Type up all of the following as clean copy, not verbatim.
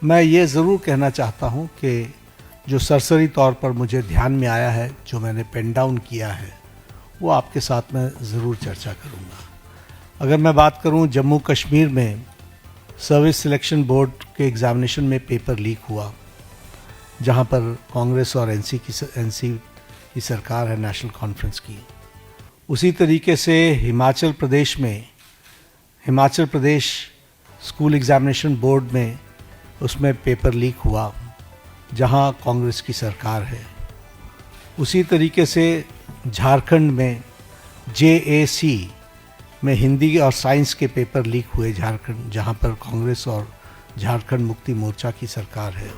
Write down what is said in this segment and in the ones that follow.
मैं ये ज़रूर कहना चाहता हूँ कि जो सरसरी तौर पर मुझे ध्यान में आया है, जो मैंने पेन डाउन किया है, वो आपके साथ मैं ज़रूर चर्चा करूँगा। अगर मैं बात करूँ जम्मू कश्मीर में सर्विस सिलेक्शन बोर्ड के एग्ज़ामिनेशन में पेपर लीक हुआ, जहाँ पर कांग्रेस और एनसी की सरकार है, नेशनल कॉन्फ्रेंस की। उसी तरीके से Himachal Pradesh school examination board में उसमें पेपर लीक हुआ, जहां कांग्रेस की सरकार है। उसी तरीके से झारखंड में JAC में हिंदी और साइंस के पेपर लीक हुए झारखंड, जहां पर कांग्रेस और झारखंड मुक्ति मोर्चा की सरकार है।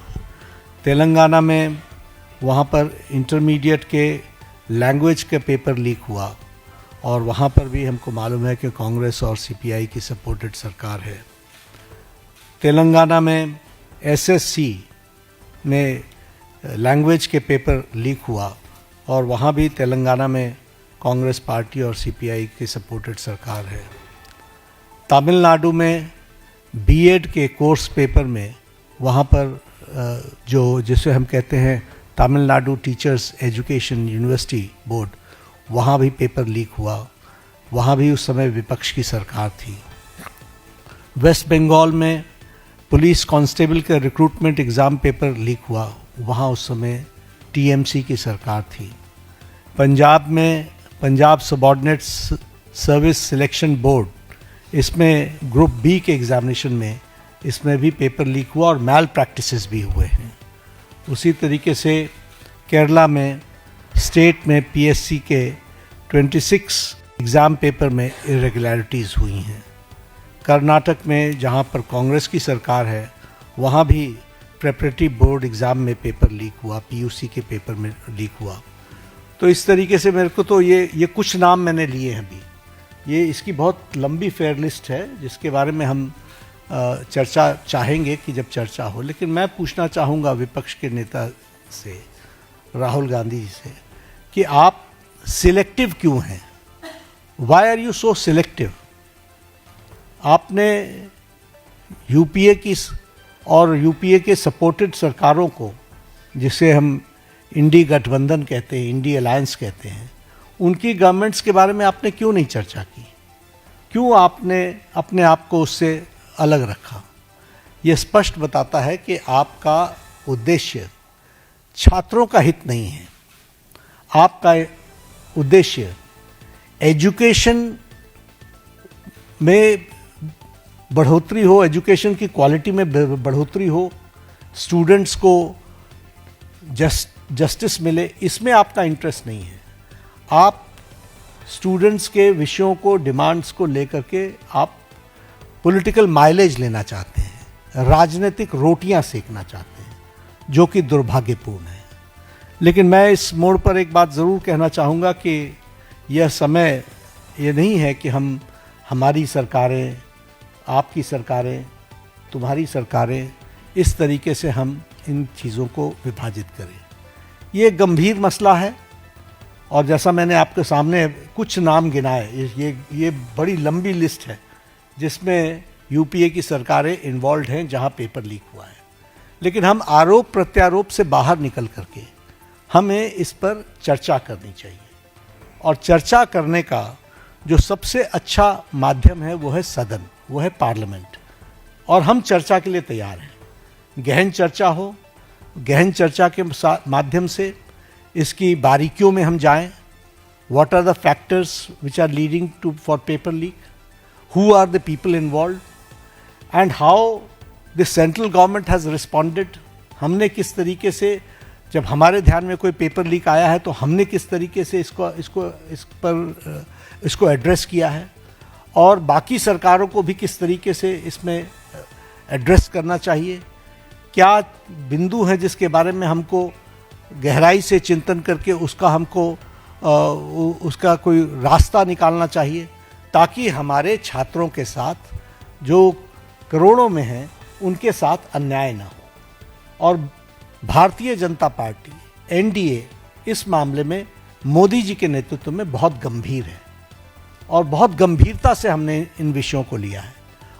तेलंगाना में वहां पर इंटरमीडिएट के लैंग्वेज के पेपर लीक हुआ और वहां पर भी हमको मालूम है कि कांग्रेस और CPI की सपोर्टेड सरकार है। तेलंगाना में SSC में लैंग्वेज के पेपर लीक हुआ और वहाँ भी तेलंगाना में कांग्रेस पार्टी और CPI की सपोर्टेड सरकार है। तमिलनाडु में B.Ed के कोर्स पेपर में वहाँ पर जिसे हम कहते हैं Tamil Nadu teachers education university board, वहाँ भी पेपर लीक हुआ। वहाँ भी उस समय विपक्ष की सरकार थी। वेस्ट बंगाल में पुलिस कांस्टेबल का रिक्रूटमेंट एग्ज़ाम पेपर लीक हुआ, वहाँ उस समय TMC की सरकार थी। पंजाब में Punjab subordinate service selection board, इसमें ग्रुप B के एग्ज़ामिनेशन में इसमें भी पेपर लीक हुआ और मैल प्रैक्टिसेस भी हुए हैं। उसी तरीके से केरला में स्टेट में PSC के 26 एग्ज़ाम पेपर में इरेगुलरिटीज़ हुई हैं। कर्नाटक में जहाँ पर कांग्रेस की सरकार है, वहाँ भी प्रेपरेटरी बोर्ड एग्ज़ाम में पेपर लीक हुआ, PUC के पेपर में लीक हुआ। तो इस तरीके से मेरे को तो ये कुछ नाम मैंने लिए हैं अभी। ये इसकी बहुत लंबी फेयर लिस्ट है जिसके बारे में हम चर्चा चाहेंगे कि जब चर्चा हो। लेकिन मैं पूछना चाहूँगा विपक्ष के नेता से, राहुल गांधी जी से, कि आप सिलेक्टिव क्यों हैं? Why are you so selective? आपने UPA की और UPA के सपोर्टेड सरकारों को, जिसे हम इंडी गठबंधन कहते हैं, इंडी अलायंस कहते हैं, उनकी गवर्नमेंट्स के बारे में आपने क्यों नहीं चर्चा की? क्यों आपने अपने आप को उससे अलग रखा? ये स्पष्ट बताता है कि आपका उद्देश्य छात्रों का हित नहीं है। आपका उद्देश्य एजुकेशन में बढ़ोतरी हो, एजुकेशन की क्वालिटी में बढ़ोतरी हो, स्टूडेंट्स को जस्टिस मिले, इसमें आपका इंटरेस्ट नहीं है। आप स्टूडेंट्स के विषयों को, डिमांड्स को लेकर के आप पॉलिटिकल माइलेज लेना चाहते हैं, राजनीतिक रोटियां सेकना चाहते हैं, जो कि दुर्भाग्यपूर्ण है। लेकिन मैं इस मोड़ पर एक बात ज़रूर कहना चाहूँगा कि यह समय ये नहीं है कि हमारी सरकारें, आपकी सरकारें, तुम्हारी सरकारें, इस तरीके से हम इन चीज़ों को विभाजित करें। ये गंभीर मसला है और जैसा मैंने आपके सामने कुछ नाम गिनाए, ये बड़ी लंबी लिस्ट है जिसमें UPA की सरकारें इन्वॉल्व हैं जहां पेपर लीक हुआ है। लेकिन हम आरोप प्रत्यारोप से बाहर निकल करके हमें इस पर चर्चा करनी चाहिए, और चर्चा करने का जो सबसे अच्छा माध्यम है वो है सदन, वो है पार्लियामेंट। और हम चर्चा के लिए तैयार हैं। गहन चर्चा हो, गहन चर्चा के माध्यम से इसकी बारीकियों में हम जाएं। What are the factors which are leading to for paper leak, who are the people involve, and how the central government has responded. हमने किस तरीके से, जब हमारे ध्यान में कोई पेपर लीक आया है तो हमने किस तरीके से इसको एड्रेस किया है, और बाकी सरकारों को भी किस तरीके से इसमें एड्रेस करना चाहिए। क्या बिंदु हैं जिसके बारे में हमको गहराई से चिंतन करके उसका कोई रास्ता निकालना चाहिए, ताकि हमारे छात्रों के साथ जो करोड़ों में हैं उनके साथ अन्याय ना हो। और भारतीय जनता पार्टी NDA इस मामले में मोदी जी के नेतृत्व में बहुत गंभीर है और बहुत गंभीरता से हमने इन विषयों को लिया है।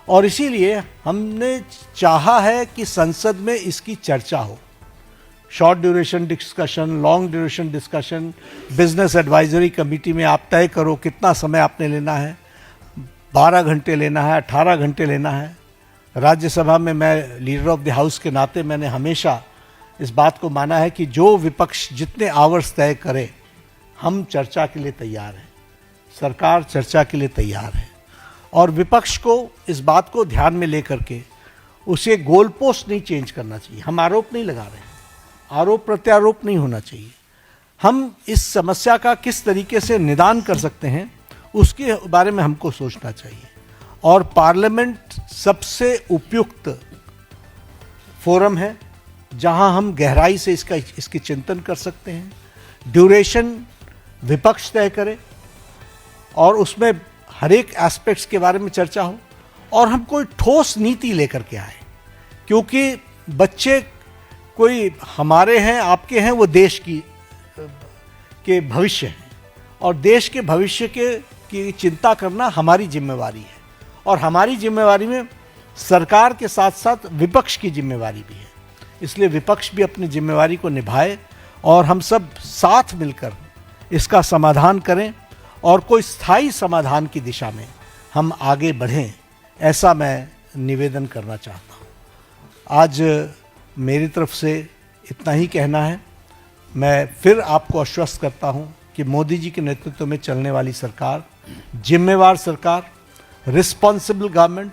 और इसीलिए हमने चाहा है कि संसद में इसकी चर्चा हो। Short duration discussion, long duration discussion, business advisory committee में आप तय करो कितना समय आपने लेना है, 12 घंटे लेना है, 18 घंटे लेना है। राज्यसभा में मैं लीडर ऑफ द हाउस के नाते मैंने हमेशा इस बात को माना है कि जो विपक्ष जितने आवर्स तय करे, हम चर्चा के लिए तैयार हैं, सरकार चर्चा के लिए तैयार है। और विपक्ष को इस बात को ध्यान में लेकर के उसे गोल पोस्ट नहीं चेंज करना चाहिए। हम आरोप नहीं लगा रहे हैं, आरोप प्रत्यारोप नहीं होना चाहिए। हम इस समस्या का किस तरीके से निदान कर सकते हैं उसके बारे में हमको सोचना चाहिए। और पार्लियामेंट सबसे उपयुक्त फोरम है जहां हम गहराई से इसकी चिंतन कर सकते हैं। ड्यूरेशन विपक्ष तय करे और उसमें हर एक एस्पेक्ट्स के बारे में चर्चा हो और हम कोई ठोस नीति लेकर के आए, क्योंकि बच्चे कोई हमारे हैं, आपके हैं, वो देश के भविष्य हैं और देश के भविष्य की चिंता करना हमारी जिम्मेवारी है। और हमारी जिम्मेवारी में सरकार के साथ साथ विपक्ष की जिम्मेवारी भी है। इसलिए विपक्ष भी अपनी जिम्मेवारी को निभाए और हम सब साथ मिलकर इसका समाधान करें और कोई स्थायी समाधान की दिशा में हम आगे बढ़ें, ऐसा मैं निवेदन करना चाहता हूँ। आज मेरी तरफ से इतना ही कहना है। मैं फिर आपको आश्वस्त करता हूँ कि मोदी जी के नेतृत्व में चलने वाली सरकार जिम्मेवार सरकार, रिस्पॉन्सिबल गवर्नमेंट,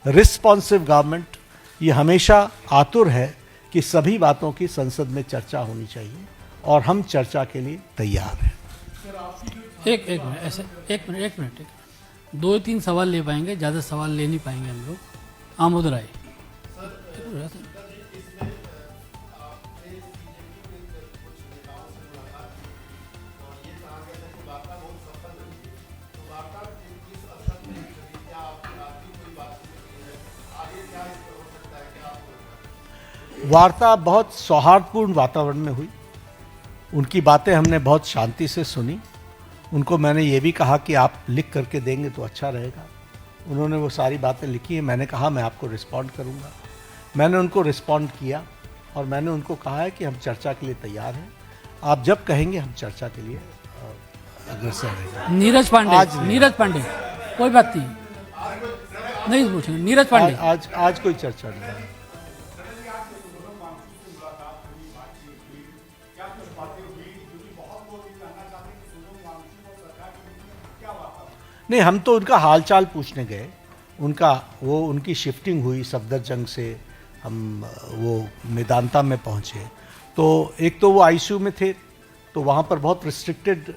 रिस्पॉन्सिव गवर्नमेंट, ये हमेशा आतुर है कि सभी बातों की संसद में चर्चा होनी चाहिए और हम चर्चा के लिए तैयार हैं। एक मिनट ऐसे एक मिनट 2-3 सवाल ले पाएंगे, ज़्यादा सवाल ले नहीं पाएंगे हम लोग। आमोद राय। वार्ता बहुत सौहार्दपूर्ण वातावरण में हुई। उनकी बातें हमने बहुत शांति से सुनी। उनको मैंने ये भी कहा कि आप लिख करके देंगे तो अच्छा रहेगा। उन्होंने वो सारी बातें लिखी हैं। मैंने कहा मैं आपको रिस्पॉन्ड करूंगा। मैंने उनको रिस्पॉन्ड किया और मैंने उनको कहा है कि हम चर्चा के लिए तैयार हैं। आप जब कहेंगे हम चर्चा के लिए अग्रसर रहेंगे। नीरज पांडे कोई बात नहीं पूछेंगे। नीरज पांडे आज कोई चर्चा नहीं है। नहीं, हम तो उनका हालचाल पूछने गए। उनकी शिफ्टिंग हुई सफदरजंग से, हम वो मेदांता में पहुँचे। तो एक तो वो आईसीयू में थे तो वहाँ पर बहुत रिस्ट्रिक्टेड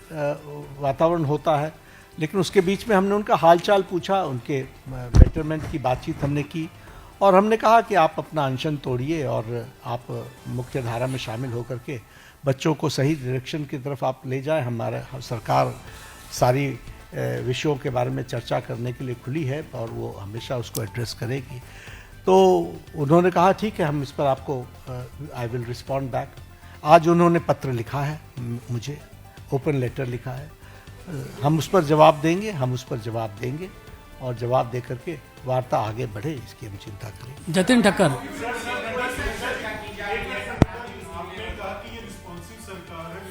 वातावरण होता है, लेकिन उसके बीच में हमने उनका हालचाल पूछा, उनके बेटरमेंट की बातचीत हमने की और हमने कहा कि आप अपना अनशन तोड़िए और आप मुख्य धारा में शामिल होकर के बच्चों को सही डायरेक्शन की तरफ आप ले जाएं। हमारा सरकार सारी विषयों के बारे में चर्चा करने के लिए खुली है और वो हमेशा उसको एड्रेस करेगी। तो उन्होंने कहा ठीक है, हम इस पर आपको आई विल रिस्पॉन्ड बैक। आज उन्होंने पत्र लिखा है, मुझे ओपन लेटर लिखा है। हम उस पर जवाब देंगे और जवाब दे करके वार्ता आगे बढ़े, इसकी हम चिंता करें। जतिन ठक्कर।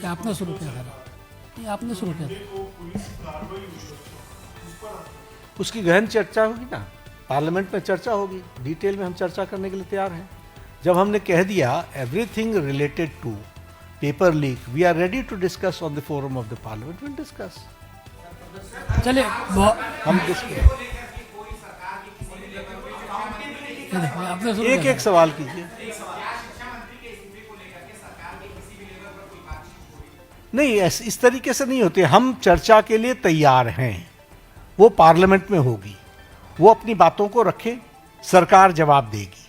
आपने शुरू किया उसकी गहन चर्चा होगी ना, पार्लियामेंट में चर्चा होगी। डिटेल में हम चर्चा करने के लिए तैयार हैं। जब हमने कह दिया everything related to paper leak, we are ready to discuss on the forum of the parliament, will discuss. चलिए हम एक सवाल कीजिए। नहीं, इस तरीके से नहीं होते। हम चर्चा के लिए तैयार हैं, वो पार्लियामेंट में होगी। वो अपनी बातों को रखे, सरकार जवाब देगी।